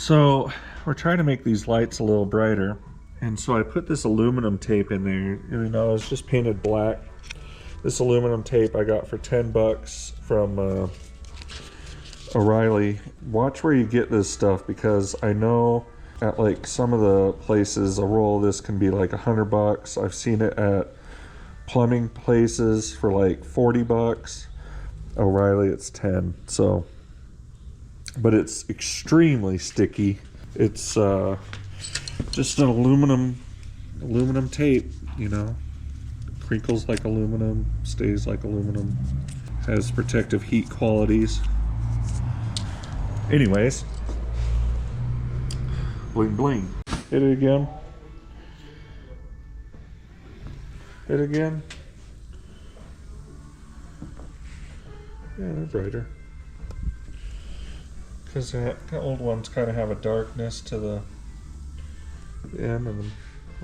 So we're trying to make these lights a little brighter, and so I put this aluminum tape in there. You know, it's just painted black. This aluminum tape I got for 10 bucks from O'Reilly. Watch where you get this stuff, because I know at like some of the places a roll of this can be like 100 bucks. I've seen it at plumbing places for like 40 bucks. O'Reilly it's 10. So, but it's extremely sticky. It's just an aluminum tape, you know. Crinkles like aluminum, stays like aluminum, has protective heat qualities. Anyways, bling bling. Hit it again. Hit it again. Yeah, they're brighter. Because the old ones kind of have a darkness to the end, and the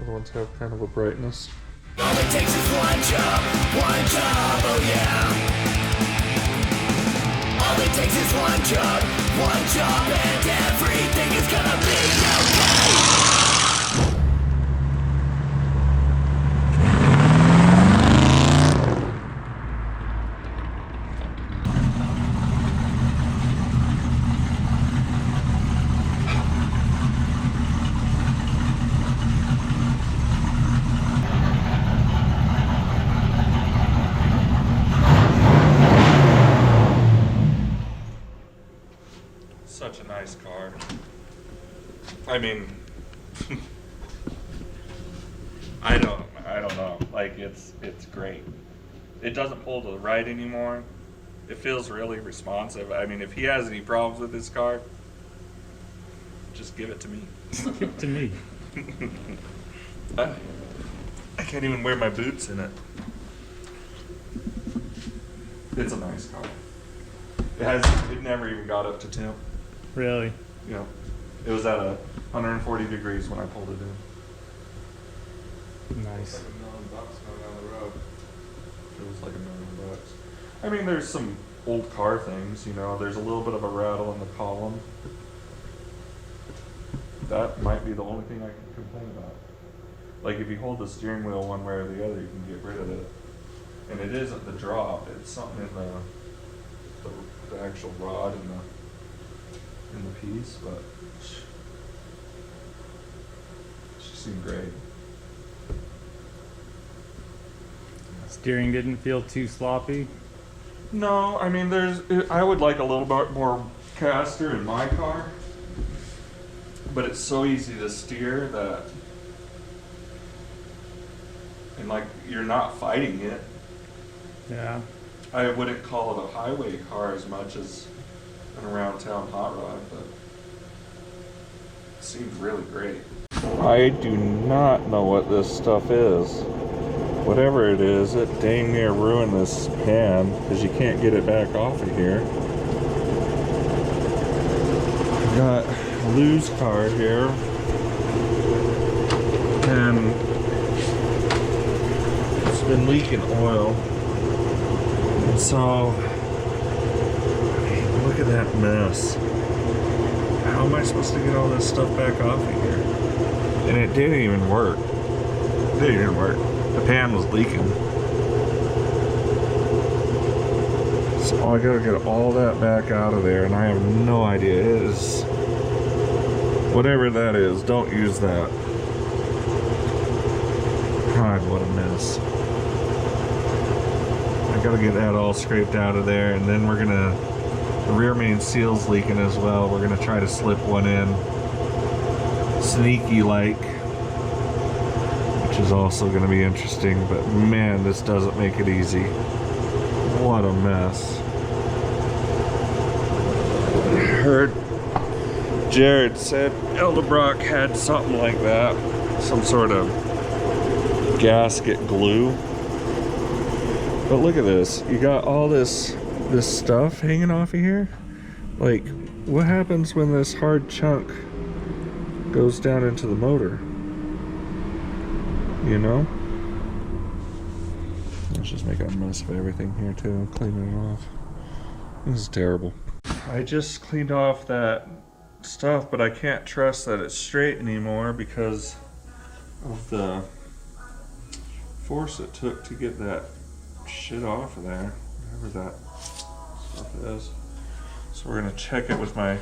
other ones have kind of a brightness. All it takes is one job, oh yeah. All it takes is one job, and everything is gonna be okay. Such a nice car. I mean, I don't know. Like it's great. It doesn't pull to the right anymore. It feels really responsive. I mean, if he has any problems with this car, just give it to me. Give it to me. I can't even wear my boots in it. It's a nice car. It never even got up to temp. Really? Yeah. It was at 140 degrees when I pulled it in. Nice. Like $1 million going down the road. It was like $1 million. I mean, there's some old car things, you know. There's a little bit of a rattle in the column. That might be the only thing I can complain about. Like if you hold the steering wheel one way or the other, you can get rid of it. And it isn't the drop; it's something in the actual rod in the piece. But she seemed great. Steering didn't feel too sloppy. No, I mean, I would like a little bit more caster in my car, but it's so easy to steer that, and like you're not fighting it. Yeah. I wouldn't call it a highway car as much as an around town hot rod, but it seems really great. I do not know what this stuff is. Whatever it is, it dang near ruined this pan because you can't get it back off of here. Got Lou's car here, and it's been leaking oil. And so, look at that mess. How am I supposed to get all this stuff back off of here? And it didn't even work. It didn't even work. The pan was leaking. So I gotta get all that back out of there, and I have no idea. It is, whatever that is, don't use that. God, what a mess. I gotta get that all scraped out of there, and then the rear main seal's leaking as well. We're gonna try to slip one in, sneaky like, which is also gonna be interesting, but man, this doesn't make it easy. What a mess. I heard Jarad said Eldebrock had something like that, some sort of gasket glue. But look at this. You got all this stuff hanging off of here. Like, what happens when this hard chunk goes down into the motor? You know? Let's just make a mess of everything here too, cleaning it off. This is terrible. I just cleaned off that stuff, but I can't trust that it's straight anymore because of the force it took to get that shit off of there, whatever that stuff is. So we're gonna check it with my,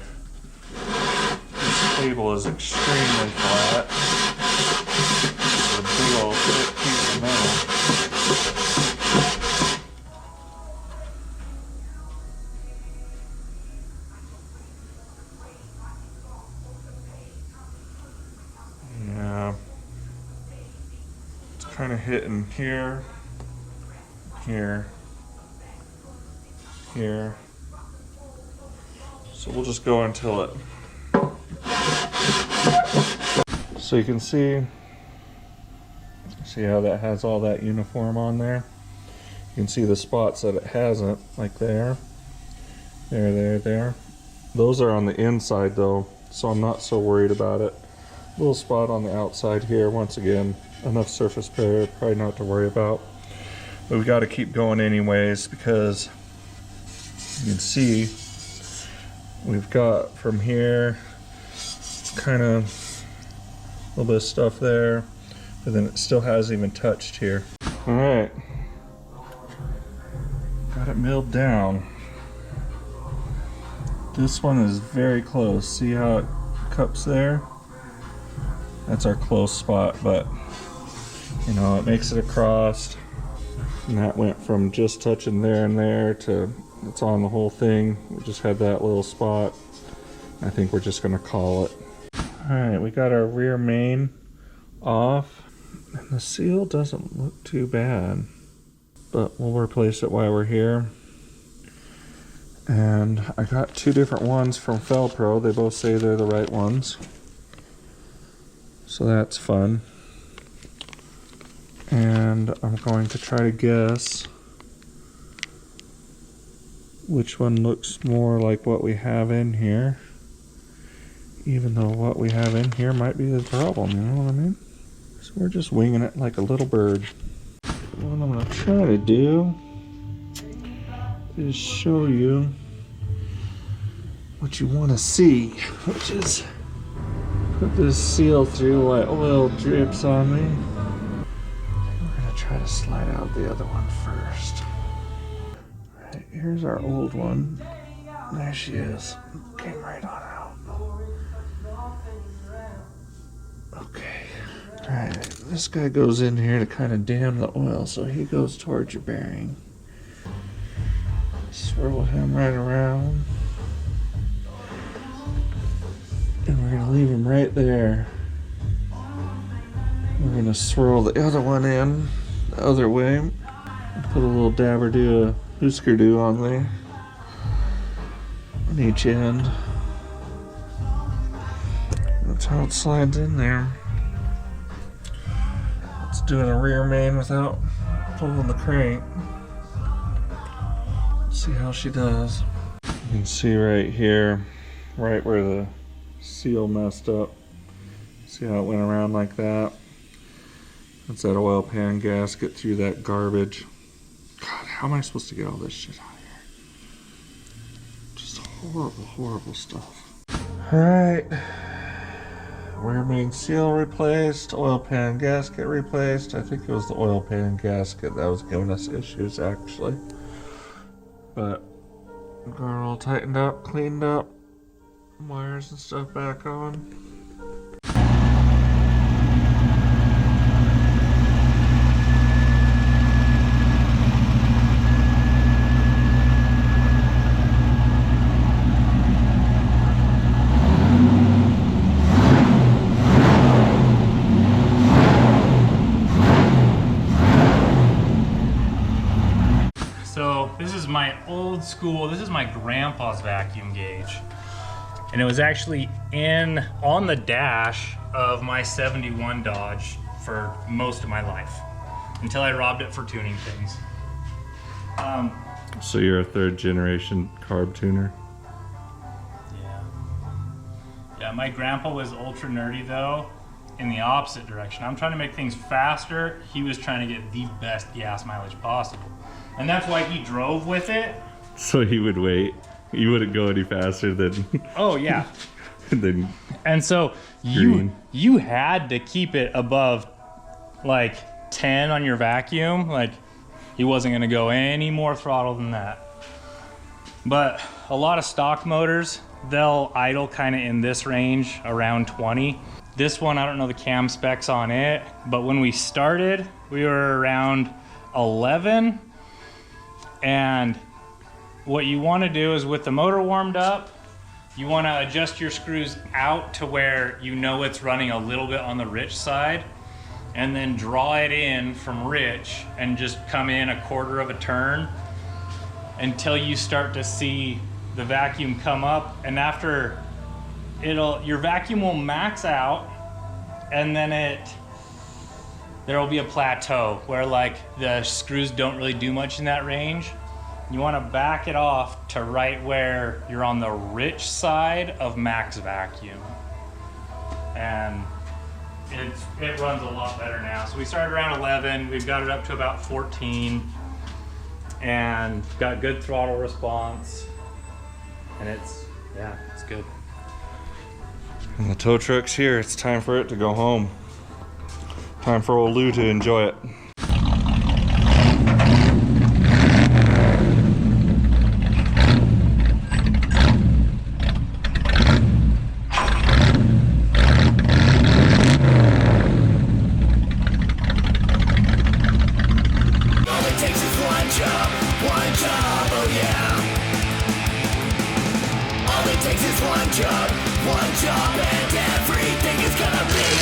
this table is extremely flat. It's a big old thick piece of metal. Yeah, it's kind of hitting here, here, here. So we'll just go until it. So you can see how that has all that uniform on there. You can see the spots that it hasn't, like there, there. Those are on the inside though, so I'm not so worried about it. Little spot on the outside here, once again, enough surface area, probably not to worry about. But we got to keep going anyways because you can see we've got from here kind of a little bit of stuff there, but then it still hasn't even touched here. All right, got it milled down. This one is very close. See how it cups there? That's our close spot, but you know, it makes it across, and that went from just touching there and there to it's on the whole thing. We just had that little spot. I think we're just gonna call it. All right, we got our rear main off, and the seal doesn't look too bad, but we'll replace it while we're here. And I got two different ones from Felpro. They both say they're the right ones, so that's fun. And I'm going to try to guess which one looks more like what we have in here, even though what we have in here might be the problem, you know what I mean? So we're just winging it like a little bird. What I'm going to try to do is show you what you want to see, which is put this seal through while oil drips on me. We're going to try to slide out the other one first. Right, here's our old one. There she is. Came right on out. Okay. Alright, this guy goes in here to kind of dam the oil, so he goes towards your bearing. Swirl him right around. And we're going to leave him right there. We're going to swirl the other one in the other way. And put a little dabber-do, a whisker-do on there. On each end. That's how it slides in there. It's doing a rear main without pulling the crank. Let's see how she does. You can see right here, right where the seal messed up. See how it went around like that? That's that oil pan gasket through that garbage. God, how am I supposed to get all this shit out of here? Just horrible, horrible stuff. Alright. Rear main seal replaced, oil pan gasket replaced. I think it was the oil pan gasket that was giving us issues actually. But got it all tightened up, cleaned up, wires and stuff back on. So this is my old school, this is my grandpa's vacuum gauge. And it was actually on the dash of my 71 Dodge for most of my life, until I robbed it for tuning things. So you're a third generation carb tuner? Yeah, my grandpa was ultra nerdy though, in the opposite direction. I'm trying to make things faster. He was trying to get the best gas mileage possible. And that's why he drove with it. So he would wait. You wouldn't go any faster than... Oh yeah. then And so Green. you had to keep it above like 10 on your vacuum. Like he wasn't gonna go any more throttle than that. But a lot of stock motors, they'll idle kind of in this range around 20. This one, I don't know the cam specs on it, but when we started, we were around 11. And what you want to do is with the motor warmed up, you want to adjust your screws out to where you know it's running a little bit on the rich side, and then draw it in from rich and just come in a quarter of a turn until you start to see the vacuum come up. And after your vacuum will max out, and then there will be a plateau where like the screws don't really do much in that range. You want to back it off to right where you're on the rich side of max vacuum, and it runs a lot better now. So we started around 11, we've got it up to about 14, and got good throttle response, and it's good. And the tow truck's here. It's time for it to go home. Time for old Lou to enjoy it. All it takes is one job, oh yeah. All it takes is one job, and everything is gonna be